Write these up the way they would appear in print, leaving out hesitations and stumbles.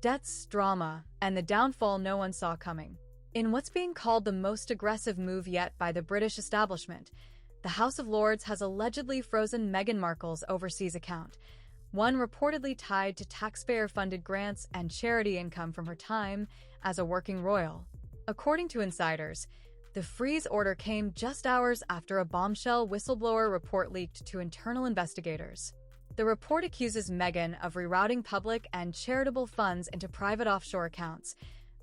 debts, drama, and the downfall no one saw coming. In what's being called the most aggressive move yet by the British establishment, the House of Lords has allegedly frozen Meghan Markle's overseas account, one reportedly tied to taxpayer-funded grants and charity income from her time as a working royal. According to insiders, the freeze order came just hours after a bombshell whistleblower report leaked to internal investigators. The report accuses Meghan of rerouting public and charitable funds into private offshore accounts,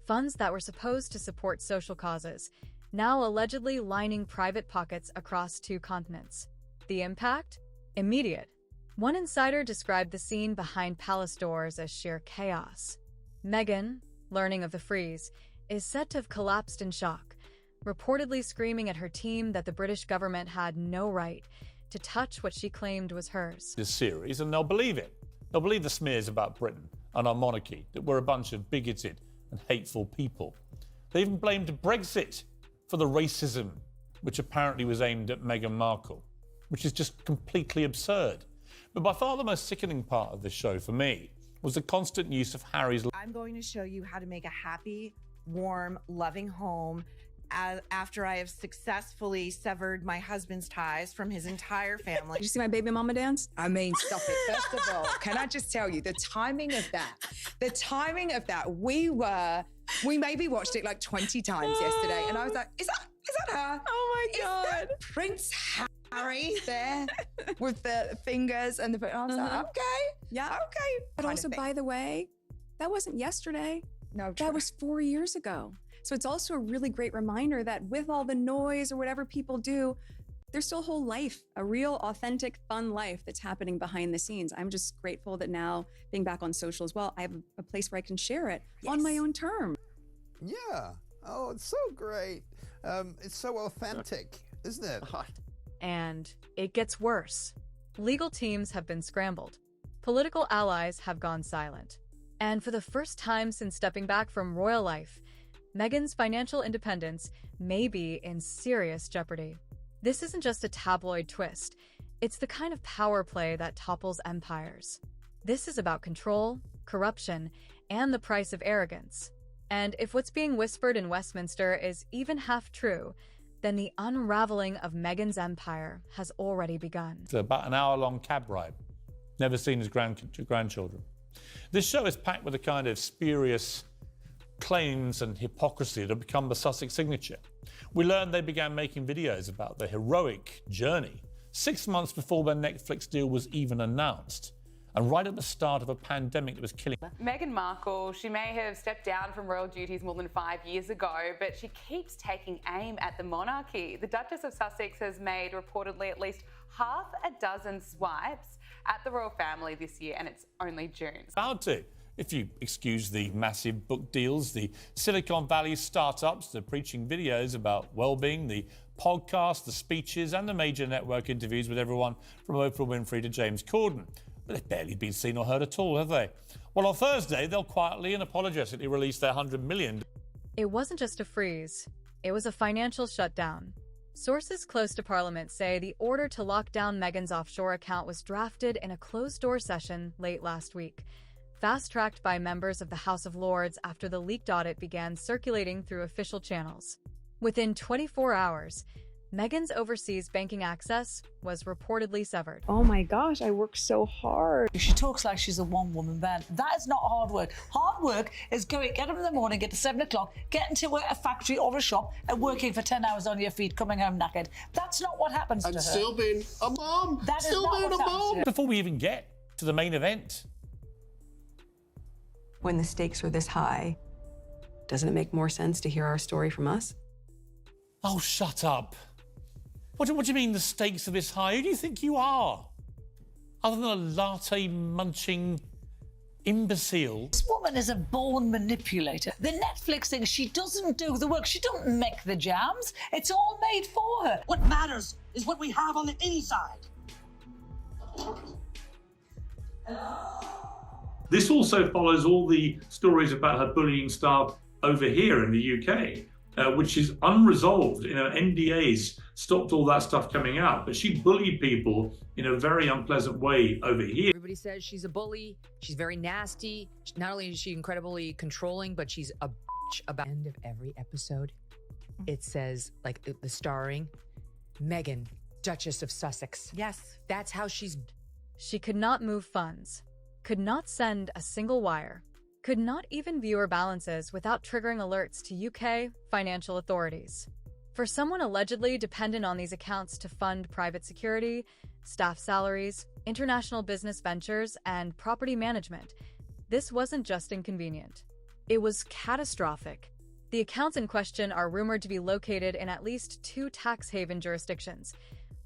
funds that were supposed to support social causes, now allegedly lining private pockets across 2 continents. The impact? Immediate. One insider described the scene behind palace doors as sheer chaos. Meghan, learning of the freeze, is said to have collapsed in shock, reportedly screaming at her team that the British government had no right to touch what she claimed was hers. This series, and they'll believe it. They'll believe the smears about Britain and our monarchy, that we're a bunch of bigoted and hateful people. They even blamed Brexit for the racism which apparently was aimed at Meghan Markle, which is just completely absurd. But by far the most sickening part of this show for me was the constant use of Harry's... I'm going to show you how to make a happy, warm, loving home after I have successfully severed my husband's ties from his entire family. Did you see my baby mama dance? I mean, stop it. First of all, can I just tell you, the timing of that, we maybe watched it like 20 times yesterday, and I was like, is that her? Oh my God. Is that Prince Harry there with the fingers and the... I was like, okay. Yeah. Okay. But also, by the way, that wasn't yesterday. No, that was 4 years ago. So it's also a really great reminder that with all the noise or whatever people do, there's still a whole life, a real, authentic, fun life that's happening behind the scenes. I'm just grateful that now, being back on social as well, I have a place where I can share it on my own terms. Yeah. Oh, it's so great. It's so authentic, isn't it? And it gets worse. Legal teams have been scrambled. Political allies have gone silent. And for the first time since stepping back from royal life, Meghan's financial independence may be in serious jeopardy. This isn't just a tabloid twist. It's the kind of power play that topples empires. This is about control, corruption, and the price of arrogance. And if what's being whispered in Westminster is even half true, then the unraveling of Meghan's empire has already begun. It's about an hour-long cab ride, never seen as grandchildren. This show is packed with the kind of spurious claims and hypocrisy that have become the Sussex signature. We learned they began making videos about their heroic journey 6 months before their Netflix deal was even announced, and right at the start of a pandemic that was killing. Meghan Markle, she may have stepped down from royal duties more than 5 years ago, but she keeps taking aim at the monarchy. The Duchess of Sussex has made reportedly at least half a dozen swipes at the royal family this year, and it's only June. Proud to, if you excuse the massive book deals, the Silicon Valley startups, the preaching videos about well-being, the podcasts, the speeches, and the major network interviews with everyone from Oprah Winfrey to James Corden. But they've barely been seen or heard at all, have they? Well, on Thursday, they'll quietly and apologetically release their $100 million. It wasn't just a freeze. It was a financial shutdown. Sources close to Parliament say the order to lock down Meghan's offshore account was drafted in a closed-door session late last week, fast-tracked by members of the House of Lords after the leaked audit began circulating through official channels. Within 24 hours, Meghan's overseas banking access was reportedly severed. Oh my gosh, I worked so hard. She talks like she's a one-woman band. That is not hard work. Hard work is get up in the morning, get to 7 o'clock, get into a factory or a shop and working for 10 hours on your feet, coming home knackered. That's not what happens to her. And still being a mom. That is still not being what a happens to mom. her. Before we even get to the main event. When the stakes are this high, doesn't it make more sense to hear our story from us? Oh, shut up. What do you mean the stakes are this high? Who do you think you are? Other than a latte-munching imbecile. This woman is a born manipulator. The Netflix thing, she doesn't do the work. She don't make the jams. It's all made for her. What matters is what we have on the inside. This also follows all the stories about her bullying staff over here in the UK, which is unresolved. NDAs stopped all that stuff coming out, but she bullied people in a very unpleasant way over here. Everybody says she's a bully. She's very nasty. Not only is she incredibly controlling, but she's a bitch. About the end of every episode, it says, like, the starring, Meghan, Duchess of Sussex. Yes. That's how she's... She could not move funds, could not send a single wire, could not even view her balances without triggering alerts to UK financial authorities. For someone allegedly dependent on these accounts to fund private security, staff salaries, international business ventures, and property management, this wasn't just inconvenient. It was catastrophic. The accounts in question are rumored to be located in at least 2 tax haven jurisdictions,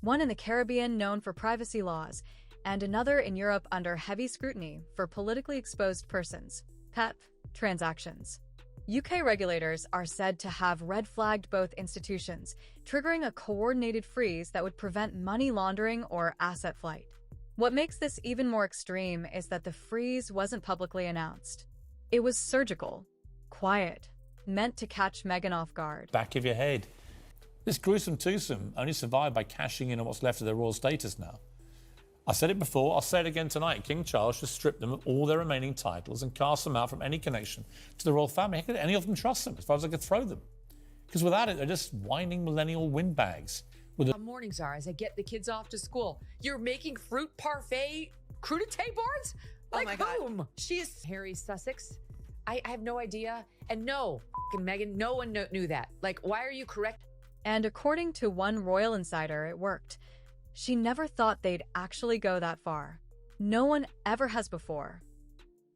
one in the Caribbean known for privacy laws, and another in Europe under heavy scrutiny for politically exposed persons, PEP, transactions. UK regulators are said to have red-flagged both institutions, triggering a coordinated freeze that would prevent money laundering or asset flight. What makes this even more extreme is that the freeze wasn't publicly announced. It was surgical, quiet, meant to catch Meghan off guard. Back of your head. This gruesome twosome only survived by cashing in on what's left of their royal status now. I said it before, I'll say it again tonight. King Charles should strip them of all their remaining titles and cast them out from any connection to the royal family. How could any of them trust them as far as I could throw them? Because without it, they're just whining millennial windbags. Mornings are as I get the kids off to school. You're making fruit parfait crudité boards? Like, oh my God. whom? She's Harry Sussex. I have no idea. And no, Meghan, no one knew that. Like, why are you correct? And according to one royal insider, it worked. She never thought they'd actually go that far. No one ever has before.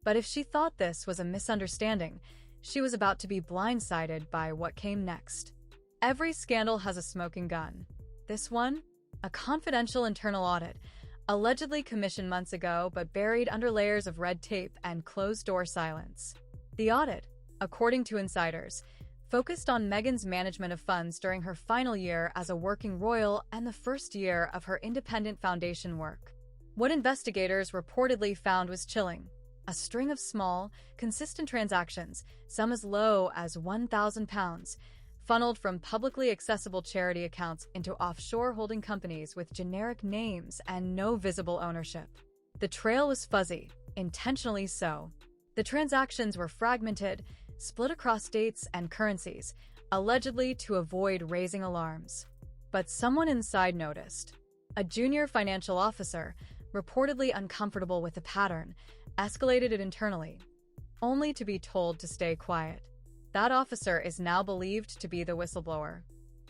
But if she thought this was a misunderstanding, she was about to be blindsided by what came next. Every scandal has a smoking gun. This one? A confidential internal audit, allegedly commissioned months ago but buried under layers of red tape and closed-door silence. The audit, according to insiders, focused on Meghan's management of funds during her final year as a working royal and the first year of her independent foundation work. What investigators reportedly found was chilling. A string of small, consistent transactions, some as low as £1,000, funneled from publicly accessible charity accounts into offshore holding companies with generic names and no visible ownership. The trail was fuzzy, intentionally so. The transactions were fragmented, split across states and currencies, allegedly to avoid raising alarms. But someone inside noticed. A junior financial officer, reportedly uncomfortable with the pattern, escalated it internally, only to be told to stay quiet. That officer is now believed to be the whistleblower.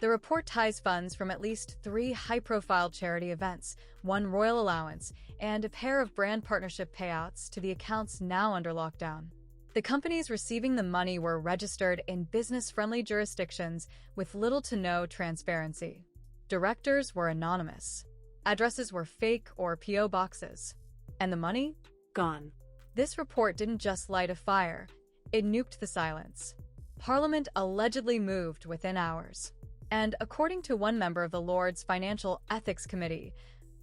The report ties funds from at least 3 high-profile charity events, 1 royal allowance, and a pair of brand partnership payouts to the accounts now under lockdown. The companies receiving the money were registered in business-friendly jurisdictions with little to no transparency. Directors were anonymous. Addresses were fake or P.O. boxes. And the money? Gone. This report didn't just light a fire, it nuked the silence. Parliament allegedly moved within hours. And according to one member of the Lords' Financial Ethics Committee,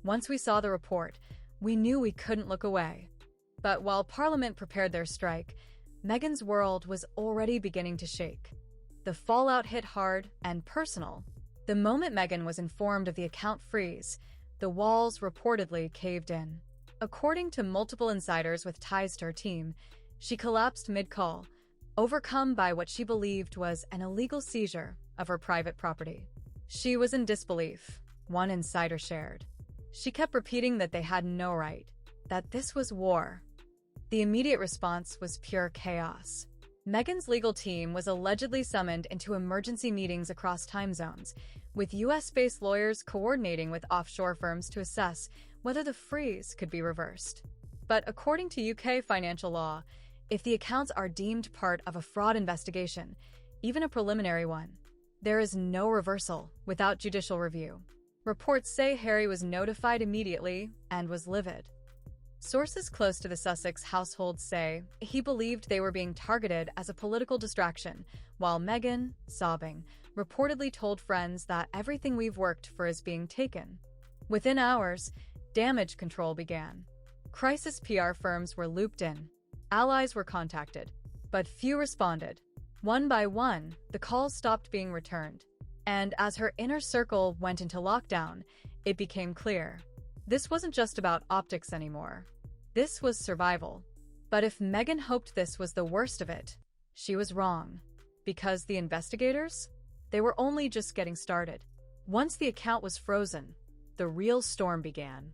once we saw the report, we knew we couldn't look away. But while Parliament prepared their strike, Meghan's world was already beginning to shake. The fallout hit hard and personal. The moment Meghan was informed of the account freeze, the walls reportedly caved in. According to multiple insiders with ties to her team, she collapsed mid-call, overcome by what she believed was an illegal seizure of her private property. She was in disbelief, one insider shared. She kept repeating that they had no right, that this was war. The immediate response was pure chaos. Meghan's legal team was allegedly summoned into emergency meetings across time zones, with US-based lawyers coordinating with offshore firms to assess whether the freeze could be reversed. But according to UK financial law, if the accounts are deemed part of a fraud investigation, even a preliminary one, there is no reversal without judicial review. Reports say Harry was notified immediately and was livid. Sources close to the Sussex household say he believed they were being targeted as a political distraction, while Meghan, sobbing, reportedly told friends that everything we've worked for is being taken. Within hours, damage control began. Crisis PR firms were looped in. Allies were contacted, but few responded. One by one, the calls stopped being returned. And as her inner circle went into lockdown, it became clear. This wasn't just about optics anymore. This was survival. But if Meghan hoped this was the worst of it, she was wrong. Because the investigators? They were only just getting started. Once the account was frozen, the real storm began.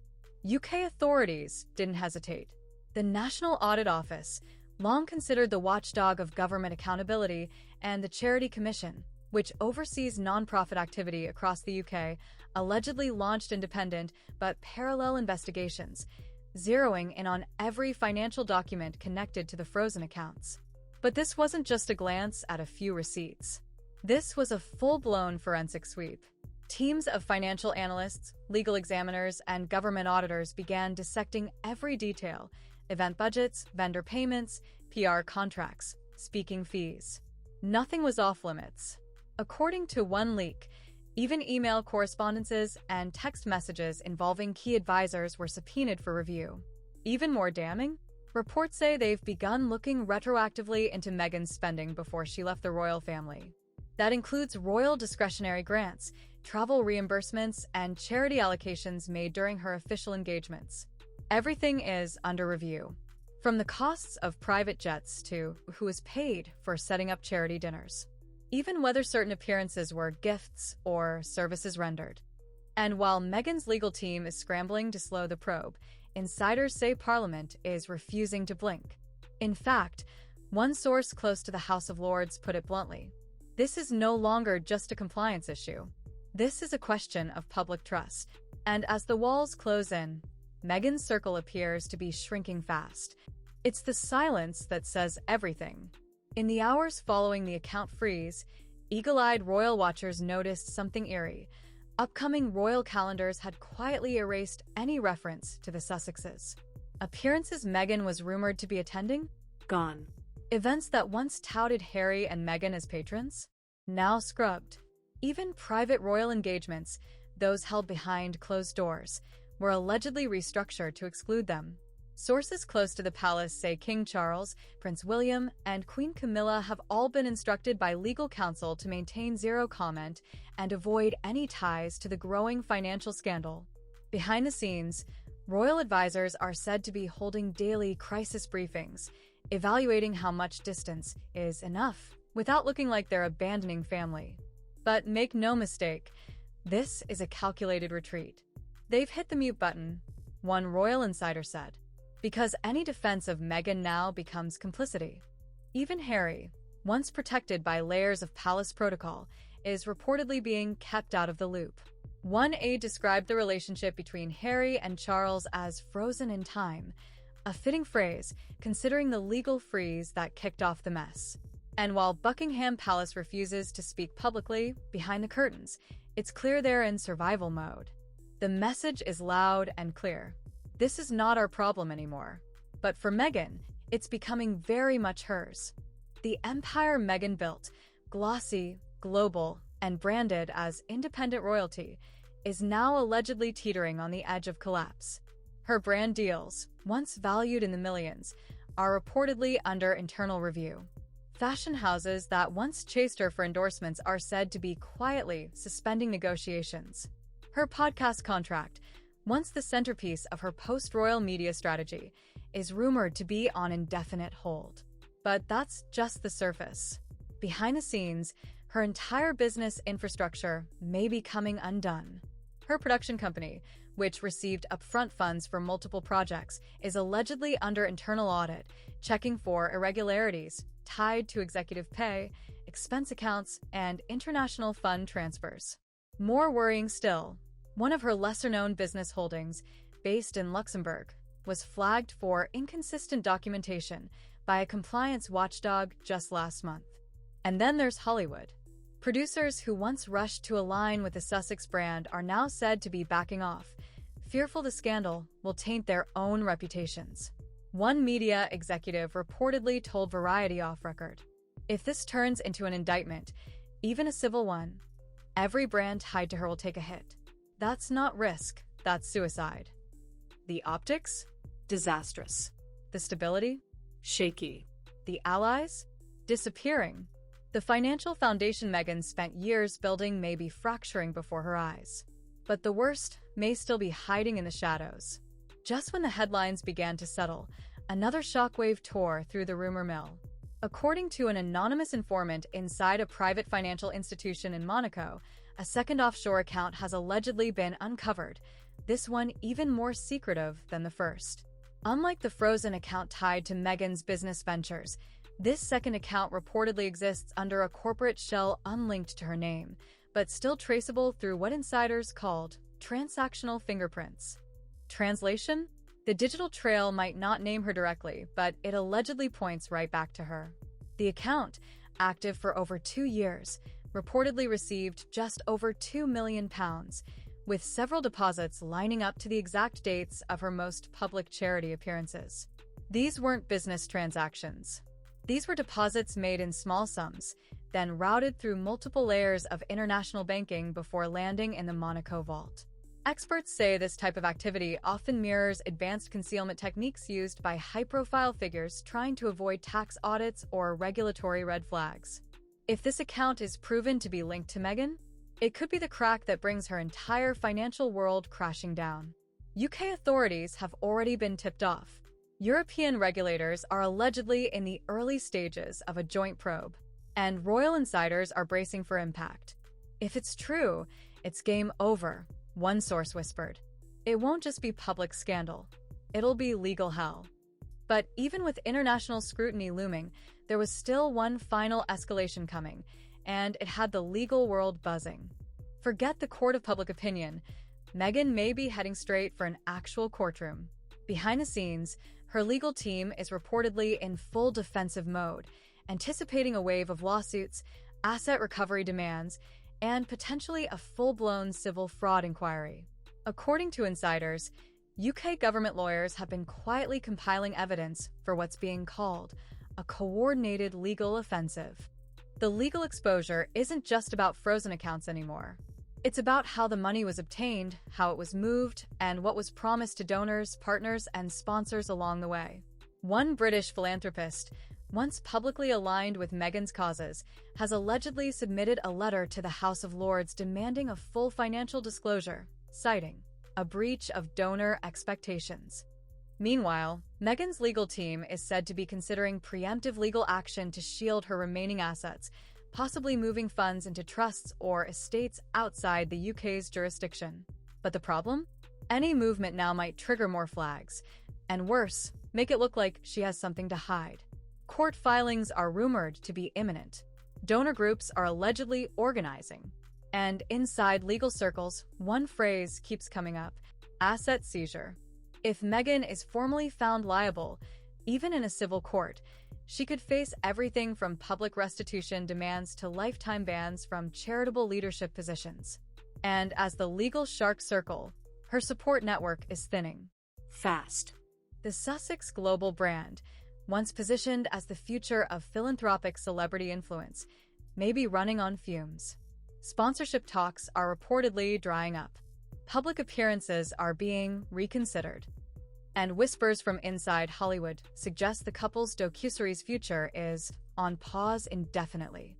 UK authorities didn't hesitate. The National Audit Office, long considered the watchdog of government accountability, and the Charity Commission, which oversees nonprofit activity across the UK, allegedly launched independent but parallel investigations, zeroing in on every financial document connected to the frozen accounts. But this wasn't just a glance at a few receipts. This was a full-blown forensic sweep. Teams of financial analysts, legal examiners, and government auditors began dissecting every detail: event budgets, vendor payments, PR contracts, speaking fees. Nothing was off-limits. According to one leak, even email correspondences and text messages involving key advisors were subpoenaed for review. Even more damning, reports say they've begun looking retroactively into Meghan's spending before she left the royal family. That includes royal discretionary grants, travel reimbursements, and charity allocations made during her official engagements. Everything is under review, from the costs of private jets to who is paid for setting up charity dinners, even whether certain appearances were gifts or services rendered. And while Meghan's legal team is scrambling to slow the probe, insiders say Parliament is refusing to blink. In fact, one source close to the House of Lords put it bluntly: this is no longer just a compliance issue. This is a question of public trust. And as the walls close in, Meghan's circle appears to be shrinking fast. It's the silence that says everything. In the hours following the account freeze, eagle-eyed royal watchers noticed something eerie. Upcoming royal calendars had quietly erased any reference to the Sussexes. Appearances Meghan was rumored to be attending? Gone. Events that once touted Harry and Meghan as patrons? Now scrubbed. Even private royal engagements, those held behind closed doors, were allegedly restructured to exclude them. Sources close to the palace say King Charles, Prince William, and Queen Camilla have all been instructed by legal counsel to maintain zero comment and avoid any ties to the growing financial scandal. Behind the scenes, royal advisors are said to be holding daily crisis briefings, evaluating how much distance is enough without looking like they're abandoning family. But make no mistake, this is a calculated retreat. They've hit the mute button, one royal insider said, because any defense of Meghan now becomes complicity. Even Harry, once protected by layers of palace protocol, is reportedly being kept out of the loop. One aide described the relationship between Harry and Charles as frozen in time, a fitting phrase considering the legal freeze that kicked off the mess. And while Buckingham Palace refuses to speak publicly, behind the curtains, it's clear they're in survival mode. The message is loud and clear. This is not our problem anymore. But for Meghan, it's becoming very much hers. The empire Meghan built, glossy, global, and branded as independent royalty, is now allegedly teetering on the edge of collapse. Her brand deals, once valued in the millions, are reportedly under internal review. Fashion houses that once chased her for endorsements are said to be quietly suspending negotiations. Her podcast contract, once the centerpiece of her post-royal media strategy, is rumored to be on indefinite hold. But that's just the surface. Behind the scenes, her entire business infrastructure may be coming undone. Her production company, which received upfront funds for multiple projects, is allegedly under internal audit, checking for irregularities tied to executive pay, expense accounts, and international fund transfers. More worrying still, one of her lesser-known business holdings, based in Luxembourg, was flagged for inconsistent documentation by a compliance watchdog just last month. And then there's Hollywood. Producers who once rushed to align with the Sussex brand are now said to be backing off, fearful the scandal will taint their own reputations. One media executive reportedly told Variety off record, "If this turns into an indictment, even a civil one, every brand tied to her will take a hit. That's not risk, that's suicide." The optics? Disastrous. The stability? Shaky. The allies? Disappearing. The financial foundation Meghan spent years building may be fracturing before her eyes. But the worst may still be hiding in the shadows. Just when the headlines began to settle, another shockwave tore through the rumor mill. According to an anonymous informant inside a private financial institution in Monaco, a second offshore account has allegedly been uncovered, this one even more secretive than the first. Unlike the frozen account tied to Meghan's business ventures, this second account reportedly exists under a corporate shell unlinked to her name, but still traceable through what insiders called transactional fingerprints. Translation? The digital trail might not name her directly, but it allegedly points right back to her. The account, active for over 2 years, reportedly received just over £2 million, with several deposits lining up to the exact dates of her most public charity appearances. These weren't business transactions. These were deposits made in small sums, then routed through multiple layers of international banking before landing in the Monaco vault. Experts say this type of activity often mirrors advanced concealment techniques used by high-profile figures trying to avoid tax audits or regulatory red flags. If this account is proven to be linked to Meghan, it could be the crack that brings her entire financial world crashing down. UK authorities have already been tipped off. European regulators are allegedly in the early stages of a joint probe, and royal insiders are bracing for impact. If it's true, it's game over, one source whispered. It won't just be public scandal. It'll be legal hell. But even with international scrutiny looming, there was still one final escalation coming, and it had the legal world buzzing. Forget the court of public opinion. Meghan may be heading straight for an actual courtroom. Behind the scenes, her legal team is reportedly in full defensive mode, anticipating a wave of lawsuits, asset recovery demands, and potentially a full-blown civil fraud inquiry. According to insiders, UK government lawyers have been quietly compiling evidence for what's being called a coordinated legal offensive. The legal exposure isn't just about frozen accounts anymore. It's about how the money was obtained, how it was moved, and what was promised to donors, partners, and sponsors along the way. One British philanthropist, once publicly aligned with Meghan's causes, has allegedly submitted a letter to the House of Lords demanding a full financial disclosure, citing a breach of donor expectations. Meanwhile, Meghan's legal team is said to be considering preemptive legal action to shield her remaining assets, possibly moving funds into trusts or estates outside the UK's jurisdiction. But the problem? Any movement now might trigger more flags, and worse, make it look like she has something to hide. Court filings are rumored to be imminent. Donor groups are allegedly organizing. And inside legal circles, one phrase keeps coming up: asset seizure. If Meghan is formally found liable, even in a civil court, she could face everything from public restitution demands to lifetime bans from charitable leadership positions. And as the legal shark circle, her support network is thinning. Fast. The Sussex global brand, once positioned as the future of philanthropic celebrity influence, may be running on fumes. Sponsorship talks are reportedly drying up. Public appearances are being reconsidered. And whispers from inside Hollywood suggest the couple's docuseries future is on pause indefinitely.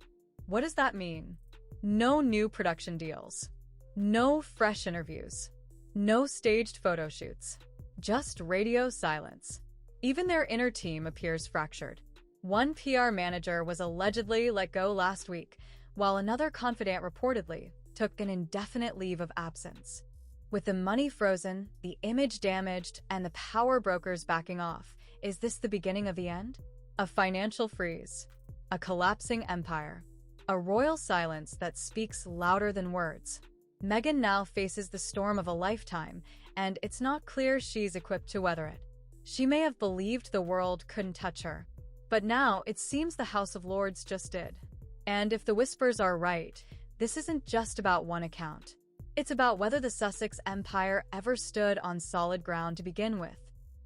What does that mean? No new production deals. No fresh interviews. No staged photo shoots. Just radio silence. Even their inner team appears fractured. One PR manager was allegedly let go last week, while another confidant reportedly took an indefinite leave of absence. With the money frozen, the image damaged, and the power brokers backing off, is this the beginning of the end? A financial freeze, a collapsing empire, a royal silence that speaks louder than words. Meghan now faces the storm of a lifetime, and it's not clear she's equipped to weather it. She may have believed the world couldn't touch her, but now it seems the House of Lords just did. And if the whispers are right, this isn't just about one account. It's about whether the Sussex empire ever stood on solid ground to begin with.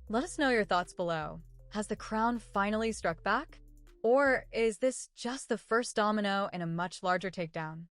Let us know your thoughts below. Has the crown finally struck back? Or is this just the first domino in a much larger takedown?